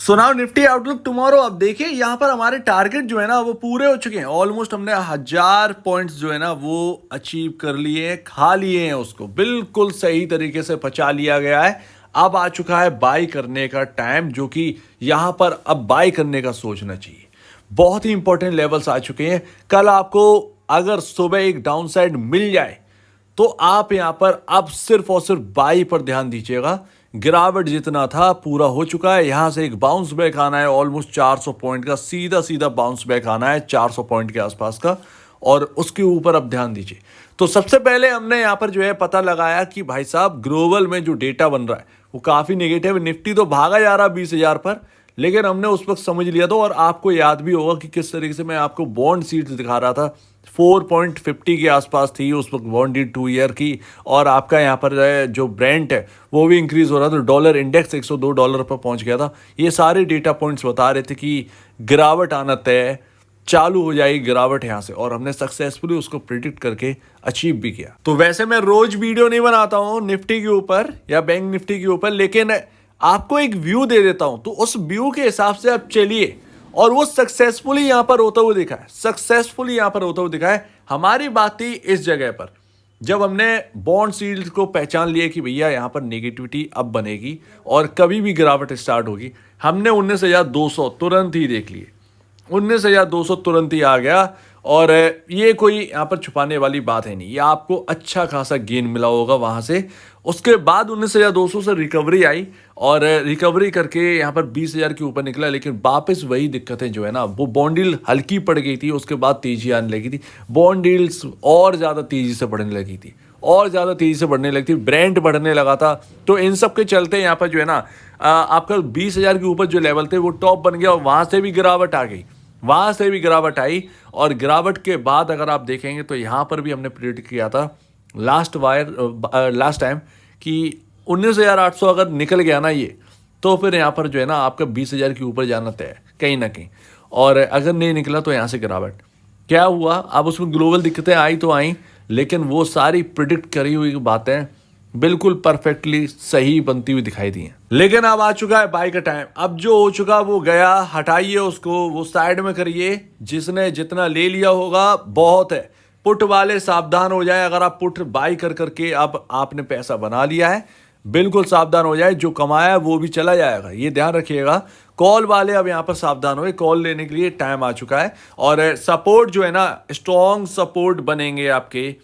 So now Nifty outlook tomorrow. अब देखिए यहाँ पर हमारे टारगेट जो है ना वो पूरे हो चुके हैं। ऑलमोस्ट हमने 1000 पॉइंट्स जो है ना वो अचीव कर लिए, खा लिए हैं, उसको बिल्कुल सही तरीके से पचा लिया गया है। अब आ चुका है बाई करने का टाइम, जो कि यहाँ पर अब बाई करने का सोचना चाहिए। बहुत ही इंपॉर्टेंट लेवल्स आ चुके हैं। कल आपको अगर सुबह एक डाउन साइड मिल जाए तो आप यहां पर अब सिर्फ और सिर्फ बाई पर ध्यान दीजिएगा। गिरावट जितना था पूरा हो चुका है। यहां से एक बाउंस बैक आना है ऑलमोस्ट 400 पॉइंट का, सीधा सीधा बाउंस बैक आना है 400 पॉइंट के आसपास का, और उसके ऊपर अब ध्यान दीजिए। तो सबसे पहले हमने यहां पर जो है पता लगाया कि भाई साहब ग्लोबल में जो डेटा बन रहा है वो काफी नेगेटिव। निफ्टी तो भागा जा रहा 20,000 पर, लेकिन हमने उस वक्त समझ लिया था। और आपको याद भी होगा कि किस तरीके से मैं आपको बॉन्ड सीट्स दिखा रहा था। 4.50 के आसपास थी उस वक्त बॉन्ड यील्ड 2 ईयर की, और आपका यहाँ पर जो ब्रेंट है वो भी इंक्रीज हो रहा था। डॉलर इंडेक्स $102 पर पहुंच गया था। ये सारे डेटा पॉइंट्स बता रहे थे कि गिरावट आना तय, चालू हो जाएगी गिरावट यहाँ से, और हमने सक्सेसफुली उसको प्रिडिक्ट करके अचीव भी किया। तो वैसे मैं रोज वीडियो नहीं बनाता हूँ निफ्टी के ऊपर या बैंक निफ्टी के ऊपर, लेकिन आपको एक व्यू दे देता हूं, तो उस व्यू के हिसाब से आप चलिए। और वो सक्सेसफुली यहां पर होता हुआ दिखा है, सक्सेसफुली यहां पर होता हुआ दिखा है। हमारी बात थी इस जगह पर जब हमने बॉन्ड सील्ड को पहचान लिया कि भैया यहां पर नेगेटिविटी अब बनेगी और कभी भी गिरावट स्टार्ट होगी। हमने 19,200 तुरंत ही देख लिए, 19,200 तुरंत ही आ गया। और ये कोई यहाँ पर छुपाने वाली बात है नहीं, ये आपको अच्छा खासा गेन मिला होगा वहाँ से। उसके बाद 19,200 से रिकवरी आई, और रिकवरी करके यहाँ पर 20,000 के ऊपर निकला। लेकिन वापस वही दिक्कतें जो है ना, वो बॉन्ड यील्ड हल्की पड़ गई थी, उसके बाद तेजी आने लगी थी। बॉन्ड यील्ड्स और ज़्यादा तेज़ी से बढ़ने लगी थी, और ज़्यादा तेज़ी से बढ़ने लगी थी। ब्रेंट बढ़ने लगा था। तो इन सब के चलते यहाँ पर जो है ना आपका 20,000 के ऊपर जो लेवल थे वो टॉप बन गया, और वहाँ से भी गिरावट आ गई, वहां से भी गिरावट आई। और गिरावट के बाद अगर आप देखेंगे तो यहां पर भी हमने प्रेडिक्ट किया था लास्ट टाइम कि 19,800 अगर निकल गया ना ये, तो फिर यहां पर जो है ना आपका 20,000 के ऊपर जाना तय है कहीं ना कहीं। और अगर नहीं निकला तो यहां से गिरावट क्या हुआ। अब उसमें ग्लोबल दिक्कतें आई तो आई, लेकिन वो सारी प्रिडिक्ट करी हुई बातें बिल्कुल परफेक्टली सही बनती हुई दिखाई दी हैं। लेकिन अब आ चुका है बाई का टाइम। अब जो हो चुका वो गया, हटाइए उसको, वो साइड में करिए। जिसने जितना ले लिया होगा बहुत है। पुट वाले सावधान हो जाए। अगर आप पुट बाई कर करके अब आपने पैसा बना लिया है, बिल्कुल सावधान हो जाए। जो कमाया है वो भी चला जाएगा, ये ध्यान रखिएगा। कॉल वाले अब यहाँ पर सावधान हुए, कॉल लेने के लिए टाइम आ चुका है। और सपोर्ट जो है ना, स्ट्रॉन्ग सपोर्ट बनेंगे आपके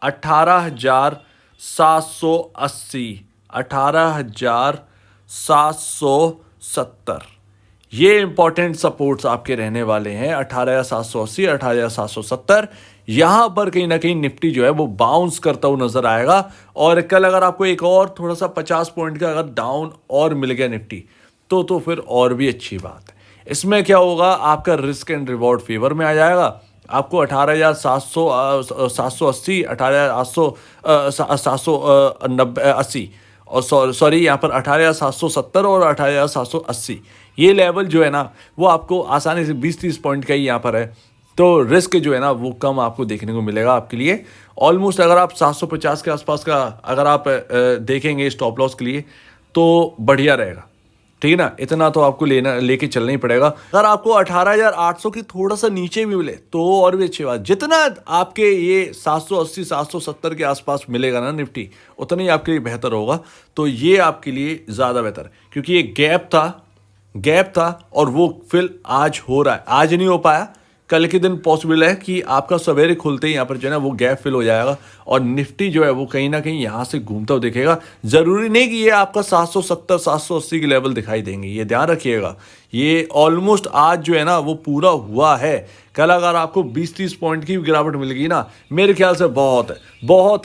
18,780, 18,770। ये इंपॉर्टेंट सपोर्ट्स आपके रहने वाले हैं। 18,780, 18,770। यहां पर कहीं ना कहीं निफ्टी जो है वो बाउंस करता हुआ नजर आएगा। और कल अगर आपको एक और थोड़ा सा 50 पॉइंट का अगर डाउन और मिल गया निफ्टी, तो फिर और भी अच्छी बात है। इसमें क्या होगा, आपका रिस्क एंड रिवॉर्ड फेवर में आ जाएगा। आपको 18,780, 18,780 और सॉरी यहाँ पर 18,770 और 18,780, ये लेवल जो है ना वो आपको आसानी से 20-30 पॉइंट का ही यहाँ पर है। तो रिस्क जो है ना वो कम आपको देखने को मिलेगा आपके लिए। ऑलमोस्ट अगर आप 750 के आसपास का अगर आप देखेंगे स्टॉप लॉस के लिए तो बढ़िया रहेगा, ठीक है ना। इतना तो आपको लेके चलना ही पड़ेगा। अगर आपको 18,800 की थोड़ा सा नीचे भी मिले तो और भी अच्छी बात। जितना आपके ये 780 770 के आसपास मिलेगा ना निफ्टी, उतना ही आपके लिए बेहतर होगा। तो ये आपके लिए ज़्यादा बेहतर है, क्योंकि ये गैप था और वो फिल आज हो रहा है। आज नहीं हो पाया, कल के दिन पॉसिबल है कि आपका सवेरे खुलते ही यहाँ पर जो है ना वो गैप फिल हो जाएगा, और निफ्टी जो है वो कहीं ना कहीं यहाँ से घूमता हुआ दिखेगा। जरूरी नहीं कि ये आपका 770 780 के लेवल दिखाई देंगे, ये ध्यान रखिएगा। ये ऑलमोस्ट आज जो है ना वो पूरा हुआ है। कल अगर आपको 20-30 पॉइंट की गिरावट मिल गई ना, मेरे ख्याल से बहुत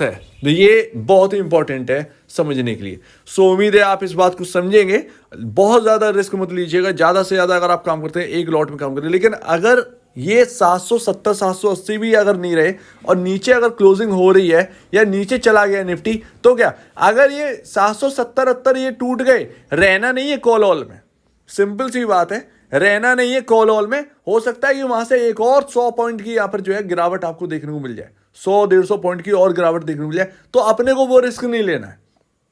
है। तो ये बहुत ही इंपॉर्टेंट है समझने के लिए। सो उम्मीद है आप इस बात को समझेंगे। बहुत ज़्यादा रिस्क मत लीजिएगा। ज़्यादा से ज़्यादा अगर आप काम करते हैं एक लॉट में काम करें, लेकिन अगर ये 770 780 भी अगर नहीं रहे और नीचे अगर क्लोजिंग हो रही है या नीचे चला गया निफ्टी, तो क्या अगर ये 770 70 ये टूट गए, रहना नहीं है कॉल ऑल में। सिंपल सी बात है, रहना नहीं है कॉल ऑल में। हो सकता है कि वहां से एक और 100 पॉइंट की यहां पर जो है गिरावट आपको देखने को मिल जाए, 100-150 पॉइंट की और गिरावट देखने को मिल जाए, तो अपने को वो रिस्क नहीं लेना है।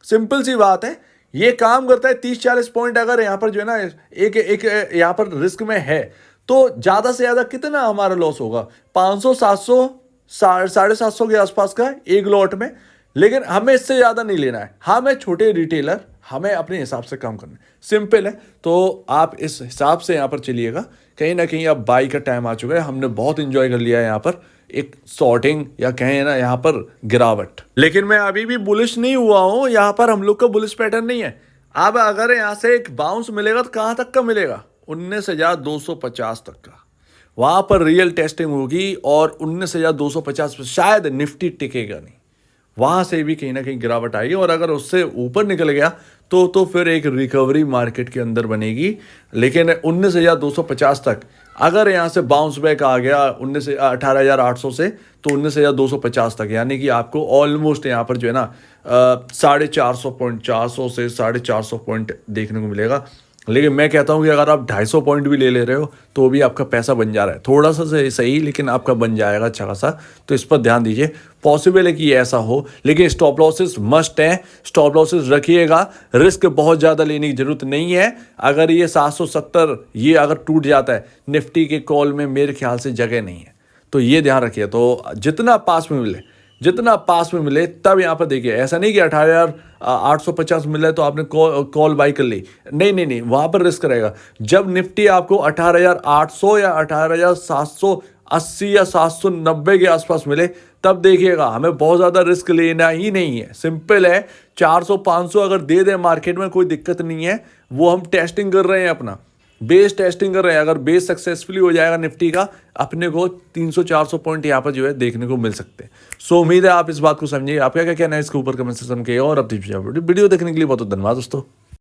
सिंपल सी बात है। ये काम करता है 30-40 पॉइंट अगर यहाँ पर जो है ना एक एक यहाँ पर रिस्क में है तो ज्यादा से ज्यादा कितना हमारा लॉस होगा, 500-700 750 के आसपास का एक लॉट में। लेकिन हमें इससे ज्यादा नहीं लेना है, हमें छोटे रिटेलर, हमें अपने हिसाब से काम करना है, सिंपल है। तो आप इस हिसाब से यहाँ पर चलिएगा। कहीं ना कहीं अब बाई का टाइम आ चुका है, हमने बहुत इंजॉय कर लिया है यहाँ पर एक शॉर्टिंग या कहें ना यहाँ पर गिरावट। लेकिन मैं अभी भी बुलिश नहीं हुआ हूँ, यहाँ पर हम लोग का बुलिश पैटर्न नहीं है। अब अगर यहाँ से एक बाउंस मिलेगा तो कहाँ तक का मिलेगा, 19,250 तक का, वहां पर रियल टेस्टिंग होगी और 19,250 पे शायद निफ्टी टिकेगा नहीं, वहां से भी कहीं ना कहीं गिरावट आएगी। और अगर उससे ऊपर निकल गया तो फिर एक रिकवरी मार्केट के अंदर बनेगी। लेकिन 19,250 तक अगर यहाँ से बाउंस बैक आ गया 18,800 से, तो 19,250 तक, यानी कि आपको ऑलमोस्ट यहाँ पर जो है ना 450 पॉइंट, 400 से 450 पॉइंट देखने को मिलेगा। लेकिन मैं कहता हूँ कि अगर आप 250 पॉइंट भी ले रहे हो तो भी आपका पैसा बन जा रहा है, थोड़ा सा सही लेकिन आपका बन जाएगा अच्छा खासा। तो इस पर ध्यान दीजिए, पॉसिबल है कि ऐसा हो, लेकिन स्टॉप लॉसेस मस्ट है, स्टॉप लॉसेस रखिएगा। रिस्क बहुत ज़्यादा लेने की जरूरत नहीं है। अगर ये 770 ये अगर टूट जाता है निफ्टी के कॉल में, मेरे ख्याल से जगह नहीं है, तो ये ध्यान रखिए। तो जितना पास में मिले तब यहाँ पर देखिए, ऐसा नहीं कि 18,850 मिला है तो आपने कॉल बाई कर ली, नहीं, वहां पर रिस्क रहेगा। जब निफ्टी आपको 18,800 या 18,780 या 790 के आसपास मिले तब देखिएगा, हमें बहुत ज़्यादा रिस्क लेना ही नहीं है, सिंपल है। 400-500 अगर दे दें मार्केट में कोई दिक्कत नहीं है, वो हम टेस्टिंग कर रहे हैं, अपना बेस टेस्टिंग कर रहे हैं। अगर बेस सक्सेसफुली हो जाएगा निफ्टी का, अपने को 300-400 पॉइंट यहाँ पर जो है देखने को मिल सकते हैं। सो उम्मीद है आप इस बात को समझिए। आपका क्या कहना है इसके ऊपर कमेंट सेक्शन में, और अब वीडियो देखने के लिए बहुत धन्यवाद दोस्तों।